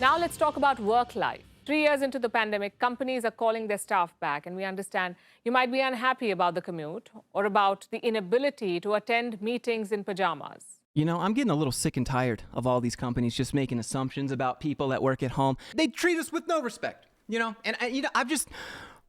Now let's talk about work life. 3 years into the pandemic, companies are calling their staff back, and we understand you might be unhappy about the commute or about the inability to attend meetings in pajamas. You know, I'm getting a little sick and tired of all these companies just making assumptions about people that work at home. They treat us with no respect,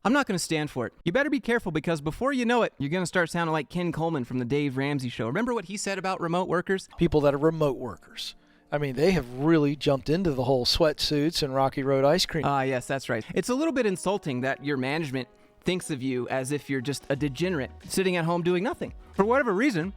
I'm not going to stand for it. You better be careful because before you know it, you're going to start sounding like Ken Coleman from the Dave Ramsey Show. Remember what he said about remote workers? People that are remote workers. I mean, they have really jumped into the whole sweatsuits and Rocky Road ice cream. Yes, that's right. It's a little bit insulting that your management thinks of you as if you're just a degenerate sitting at home doing nothing. For whatever reason,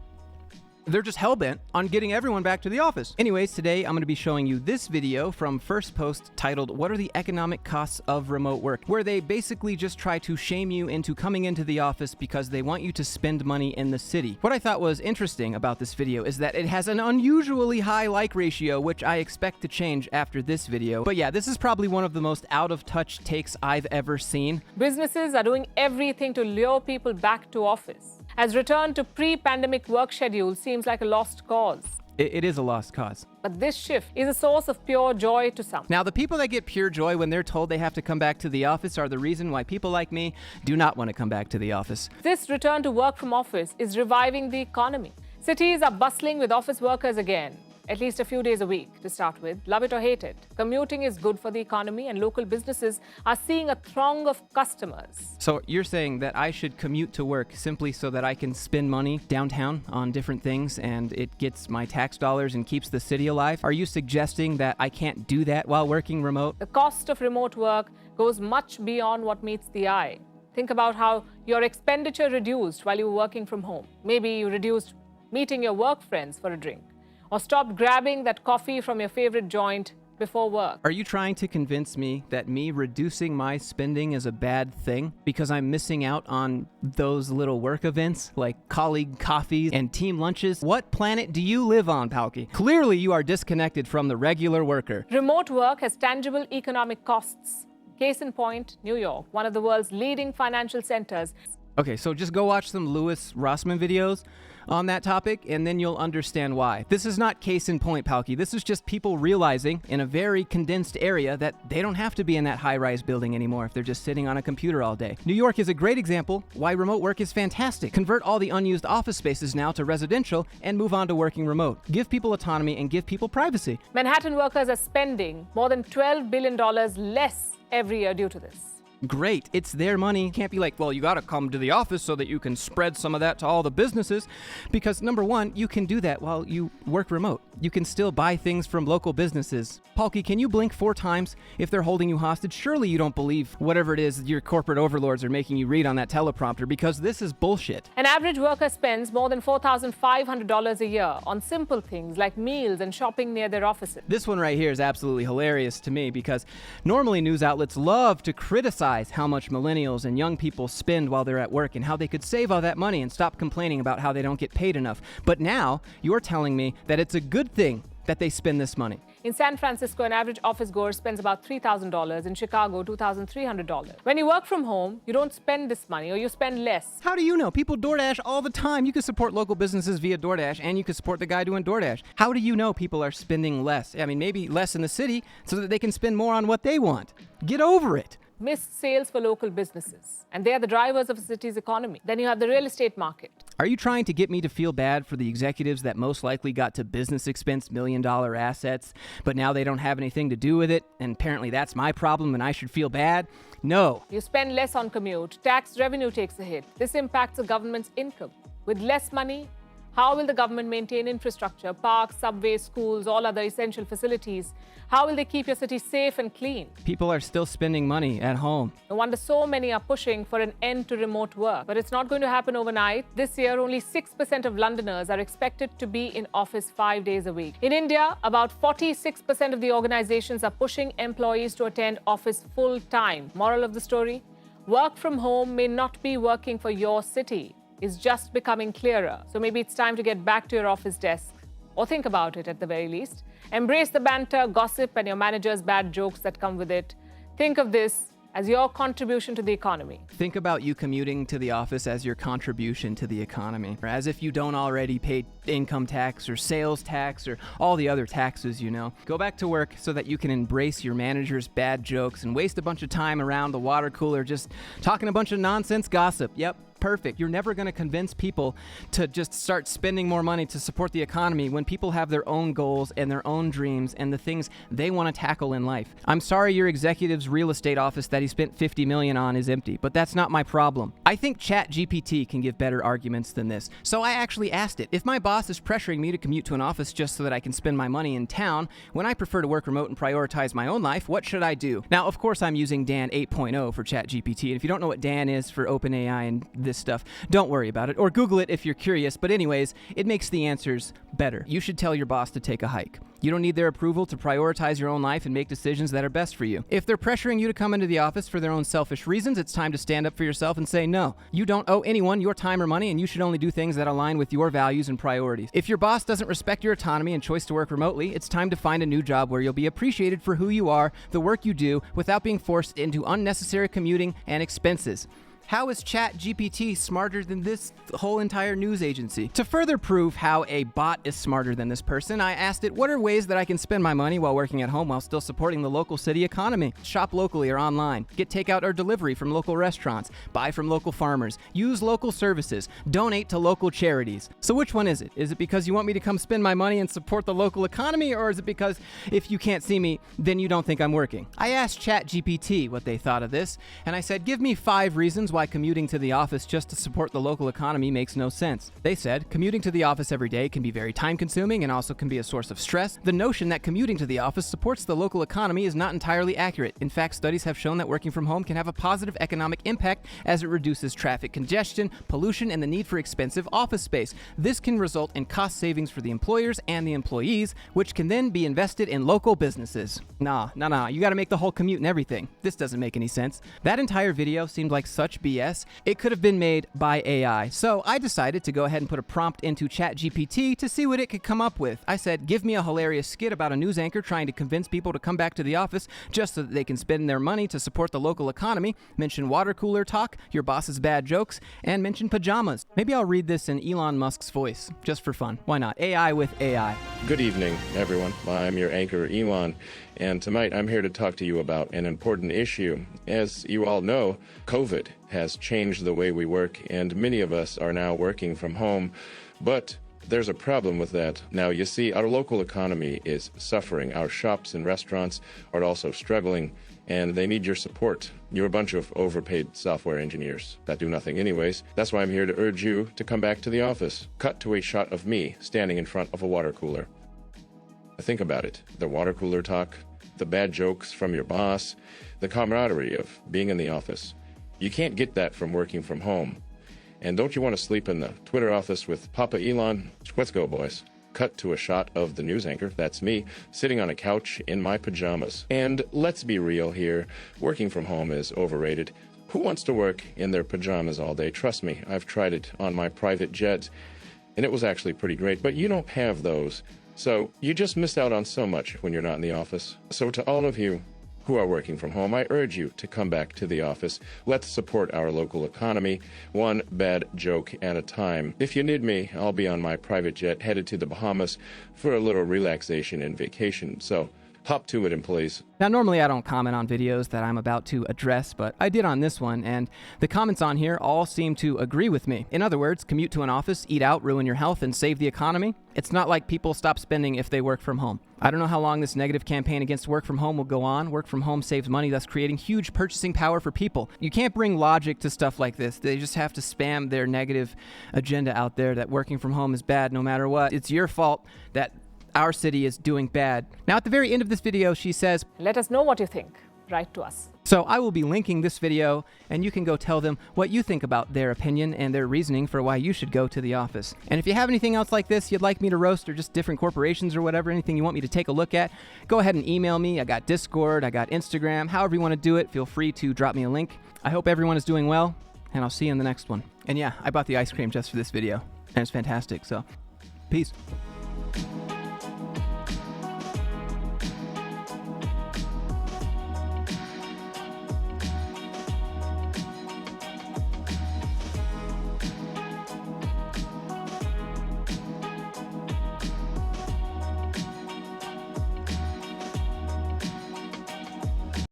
they're just hell-bent on getting everyone back to the office. Anyways, today I'm going to be showing you this video from First Post titled, "What are the economic costs of remote work?" where they basically just try to shame you into coming into the office because they want you to spend money in the city. What I thought was interesting about this video is that it has an unusually high like ratio, which I expect to change after this video. But yeah, this is probably one of the most out-of-touch takes I've ever seen. Businesses are doing everything to lure people back to office, as return to pre-pandemic work schedules seems like a lost cause. It is a lost cause. But this shift is a source of pure joy to some. Now, the people that get pure joy when they're told they have to come back to the office are the reason why people like me do not want to come back to the office. This return to work from office is reviving the economy. Cities are bustling with office workers again, at least a few days a week to start with. Love it or hate it, commuting is good for the economy, and local businesses are seeing a throng of customers. So you're saying that I should commute to work simply so that I can spend money downtown on different things and it gets my tax dollars and keeps the city alive? Are you suggesting that I can't do that while working remote? The cost of remote work goes much beyond what meets the eye. Think about how your expenditure reduced while you were working from home. Maybe you reduced meeting your work friends for a drink, or stopped grabbing that coffee from your favorite joint before work. Are you trying to convince me that me reducing my spending is a bad thing because I'm missing out on those little work events like colleague coffees and team lunches? What planet do you live on, Palki? Clearly you are disconnected from the regular worker. Remote work has tangible economic costs. Case in point, New York, one of the world's leading financial centers. Okay, so just go watch some Louis Rossmann videos on that topic, and then you'll understand why. This is not case in point, Palki. This is just people realizing in a very condensed area that they don't have to be in that high-rise building anymore if they're just sitting on a computer all day. New York is a great example why remote work is fantastic. Convert all the unused office spaces now to residential and move on to working remote. Give people autonomy and give people privacy. Manhattan workers are spending more than $12 billion less every year due to this. Great. It's their money. Can't be like, well, you got to come to the office so that you can spread some of that to all the businesses. Because number one, you can do that while you work remote. You can still buy things from local businesses. Palki, can you blink 4 times if they're holding you hostage? Surely you don't believe whatever it is your corporate overlords are making you read on that teleprompter, because this is bullshit. An average worker spends more than $4,500 a year on simple things like meals and shopping near their offices. This one right here is absolutely hilarious to me because normally news outlets love to criticize how much millennials and young people spend while they're at work and how they could save all that money and stop complaining about how they don't get paid enough. But now you're telling me that it's a good thing that they spend this money. In San Francisco, an average office goer spends about $3,000. In Chicago, $2,300. When you work from home, you don't spend this money, or you spend less. How do you know? People DoorDash all the time. You can support local businesses via DoorDash, and you can support the guy doing DoorDash. How do you know people are spending less? I mean, maybe less in the city so that they can spend more on what they want. Get over it. Missed sales for local businesses, and they are the drivers of a city's economy. Then you have the real estate market. Are you trying to get me to feel bad for the executives that most likely got to business expense million-dollar assets, but now they don't have anything to do with it, and apparently that's my problem and I should feel bad? No. You spend less on commute, tax revenue takes a hit. This impacts the government's income. With less money, how will the government maintain infrastructure, parks, subways, schools, all other essential facilities? How will they keep your city safe and clean? People are still spending money at home. No wonder so many are pushing for an end to remote work. But it's not going to happen overnight. This year, only 6% of Londoners are expected to be in office 5 days a week. In India, about 46% of the organizations are pushing employees to attend office full time. Moral of the story? Work from home may not be working for your city. It's just becoming clearer. So maybe it's time to get back to your office desk. Or think about it at the very least. Embrace the banter, gossip, and your manager's bad jokes that come with it. Think of this as your contribution to the economy. Think about you commuting to the office as your contribution to the economy, or as if you don't already pay income tax or sales tax or all the other taxes, you know. Go back to work so that you can embrace your manager's bad jokes and waste a bunch of time around the water cooler just talking a bunch of nonsense gossip. Yep. Perfect. You're never going to convince people to just start spending more money to support the economy when people have their own goals and their own dreams and the things they want to tackle in life. I'm sorry your executive's real estate office that he spent $50 million on is empty, but that's not my problem. I think ChatGPT can give better arguments than this. So I actually asked it, if my boss is pressuring me to commute to an office just so that I can spend my money in town, when I prefer to work remote and prioritize my own life, what should I do? Now, of course, I'm using Dan 8.0 for ChatGPT, and if you don't know what Dan is for OpenAI and this stuff, don't worry about it, or Google it if you're curious. But anyways, it makes the answers better. You should tell your boss to take a hike. You don't need their approval to prioritize your own life and make decisions that are best for you. If they're pressuring you to come into the office for their own selfish reasons, it's time to stand up for yourself and say no. You don't owe anyone your time or money, and you should only do things that align with your values and priorities. If your boss doesn't respect your autonomy and choice to work remotely, it's time to find a new job where you'll be appreciated for who you are, the work you do, without being forced into unnecessary commuting and expenses. How is ChatGPT smarter than this whole entire news agency? To further prove how a bot is smarter than this person, I asked it, what are ways that I can spend my money while working at home while still supporting the local city economy? Shop locally or online, get takeout or delivery from local restaurants, buy from local farmers, use local services, donate to local charities. So which one is it? Is it because you want me to come spend my money and support the local economy, or is it because if you can't see me, then you don't think I'm working? I asked ChatGPT what they thought of this, and I said, give me 5 reasons why commuting to the office just to support the local economy makes no sense. They said, commuting to the office every day can be very time-consuming and also can be a source of stress. The notion that commuting to the office supports the local economy is not entirely accurate. In fact, studies have shown that working from home can have a positive economic impact as it reduces traffic congestion, pollution, and the need for expensive office space. This can result in cost savings for the employers and the employees, which can then be invested in local businesses. Nah, you gotta make the whole commute and everything. This doesn't make any sense. That entire video seemed like such BS. It could have been made by AI. So I decided to go ahead and put a prompt into ChatGPT to see what it could come up with. I said, give me a hilarious skit about a news anchor trying to convince people to come back to the office just so that they can spend their money to support the local economy. Mention water cooler talk, your boss's bad jokes, and mention pajamas. Maybe I'll read this in Elon Musk's voice, just for fun. Why not? AI with AI. Good evening, everyone. I'm your anchor, Elon, and tonight I'm here to talk to you about an important issue. As you all know, COVID has changed the way we work, and many of us are now working from home, but there's a problem with that. Now, you see, our local economy is suffering. Our shops and restaurants are also struggling, and they need your support. You're a bunch of overpaid software engineers that do nothing anyways. That's why I'm here to urge you to come back to the office. Cut to a shot of me standing in front of a water cooler. Think about it. The water cooler talk, the bad jokes from your boss, the camaraderie of being in the office. You can't get that from working from home. And don't you want to sleep in the Twitter office with Papa Elon? Let's go, boys. Cut to a shot of the news anchor, that's me, sitting on a couch in my pajamas. And let's be real here, working from home is overrated. Who wants to work in their pajamas all day? Trust me, I've tried it on my private jet, and it was actually pretty great, but you don't have those. So you just missed out on so much when you're not in the office. So to all of you who are working from home, I urge you to come back to the office. Let's support our local economy, one bad joke at a time. If you need me, I'll be on my private jet headed to the Bahamas for a little relaxation and vacation. So hop to it, employees. Now, normally I don't comment on videos that I'm about to address, but I did on this one, and the comments on here all seem to agree with me. In other words, commute to an office, eat out, ruin your health, and save the economy. It's not like people stop spending if they work from home. I don't know how long this negative campaign against work from home will go on. Work from home saves money, thus creating huge purchasing power for people. You can't bring logic to stuff like this. They just have to spam their negative agenda out there that working from home is bad no matter what. It's your fault that our city is doing bad. Now, at the very end of this video, she says, Let us know what you think. Write to us. So I will be linking this video, and you can go tell them what you think about their opinion and their reasoning for why you should go to the office. And if you have anything else like this you'd like me to roast, or just different corporations or whatever, anything you want me to take a look at, go ahead and email me. I got Discord, I got Instagram, however you want to do it, feel free to drop me a link. I hope everyone is doing well, and I'll see you in the next one. And yeah, I bought the ice cream just for this video, and it's fantastic, so peace.